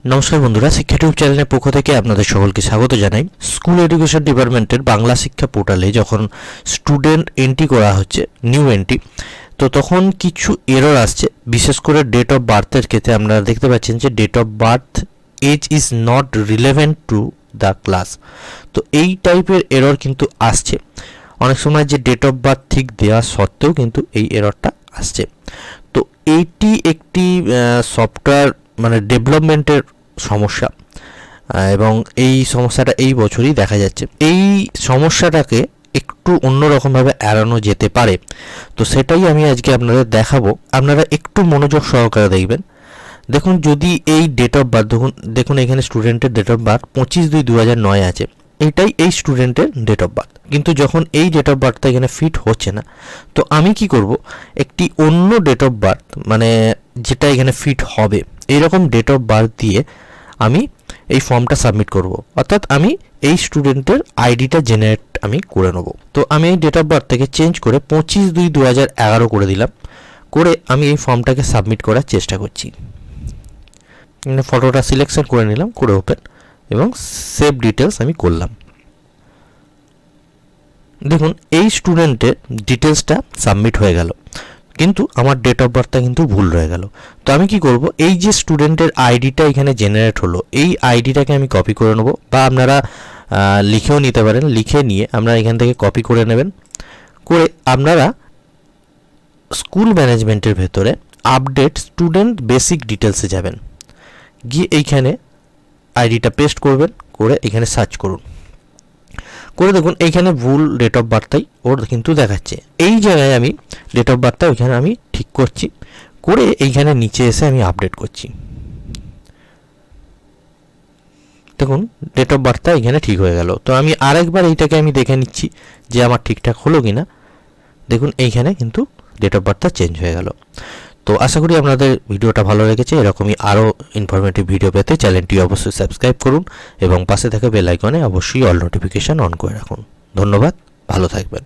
নমস্কার বন্ধুরা, শিক্ষা টিউব চ্যানেলের পক্ষ থেকে আপনাদের সকলকে স্বাগত জানাই। স্কুল এডুকেশন ডিপার্টমেন্টের বাংলা শিক্ষা পোর্টালে যখন স্টুডেন্ট এন্ট্রি করা হচ্ছে, নিউ এন্ট্রি, তো তখন কিছু এরর আসছে। বিশেষ করে ডেট অফ বার্থের ক্ষেত্রে আপনারা দেখতে পাচ্ছেন যে date of birth age is not relevant to the class. তো এই টাইপের এরর কিন্তু আসছে। অনেক সময় যে ডেট অফ বার্থ ঠিক দেওয়া সত্ত্বেও কিন্তু এই এররটা আসছে। তো এইটি একটি সফটওয়্যার মানে ডেভেলপমেন্টের সমস্যা, এবং এই সমস্যাটা এই বছরই দেখা যাচ্ছে। এই সমস্যাটাকে একটু অন্যরকমভাবে এড়ানো যেতে পারে, তো সেটাই আমি আজকে আপনাদের দেখাবো। আপনারা একটু মনোযোগ সহকারে দেখবেন। দেখুন, যদি এই ডেট অফ বার্থ দেখুন এখানে স্টুডেন্টের ডেট অফ বার্থ 25/2/2009 আছে, এইটাই এই স্টুডেন্টের ডেট অফ বার্থ। কিন্তু যখন এই ডেট অফ বার্থটা এখানে ফিট হচ্ছে না, তো আমি কি করব, একটি অন্য ডেট অফ বার্থ মানে যেটা এখানে ফিট হবে এইরকম ডেট অফ বার্থ দিয়ে আমি এই ফর্মটা সাবমিট করব। অর্থাৎ আমি এই স্টুডেন্টের আইডিটা জেনারেট আমি করে নেব। তো আমি এই ডেট অফ বার্থ থেকে চেঞ্জ করে 25/2/2011 করে দিলাম। করে আমি এই ফর্মটাকে সাবমিট করার চেষ্টা করছি। ফটোটা সিলেকশন করে নিলাম, করে ওপেন এবং সেভ ডিটেলস আমি করলাম। দেখুন, এই স্টুডেন্টের ডিটেলসটা সাবমিট হয়ে গেল, কিন্তু আমার ডেট অফ বার্থটা কিন্তু ভুল রয়ে গেল। তো আমি কি করব, এই যে স্টুডেন্টের আইডিটা এখানে জেনারেট হলো, এই আইডিটাকে আমি কপি করে নেব, বা আপনারা লিখেও নিতে পারেন। লিখে নিয়ে আপনারা এখান থেকে কপি করে নেবেন। করে আপনারা স্কুল ম্যানেজমেন্টের ভেতরে আপডেট স্টুডেন্ট বেসিক ডিটেলসে যাবেন। গিয়ে এইখানে আইডিটা পেস্ট করবেন, করে এখানে সার্চ করুন। করে দেখুন এইখানে ভুল ডেট অফ বার্থটাই ওর কিন্তু দেখাচ্ছে। এই জায়গায় আমি ডেট অফ বার্থটা ওইখানে আমি ঠিক করছি, করে এইখানে নিচে এসে আমি আপডেট করছি। দেখুন, ডেট অফ বার্থটা এখানে ঠিক হয়ে গেল। তো আমি আরেকবার এইটাকে আমি দেখে নিচ্ছি যে আমার ঠিকঠাক হলো কিনা। দেখুন, এইখানে কিন্তু ডেট অফ বার্থটা চেঞ্জ হয়ে গেল। তো আশা করি আপনাদের ভিডিওটা ভালো লেগেছে। এরকমই আরও ইনফরমেটিভ ভিডিও পেতে চ্যানেলটি অবশ্যই সাবস্ক্রাইব করুন এবং পাশে থাকা বেল আইকনে অবশ্যই অল নোটিফিকেশান অন করে রাখুন। ধন্যবাদ, ভালো থাকবেন।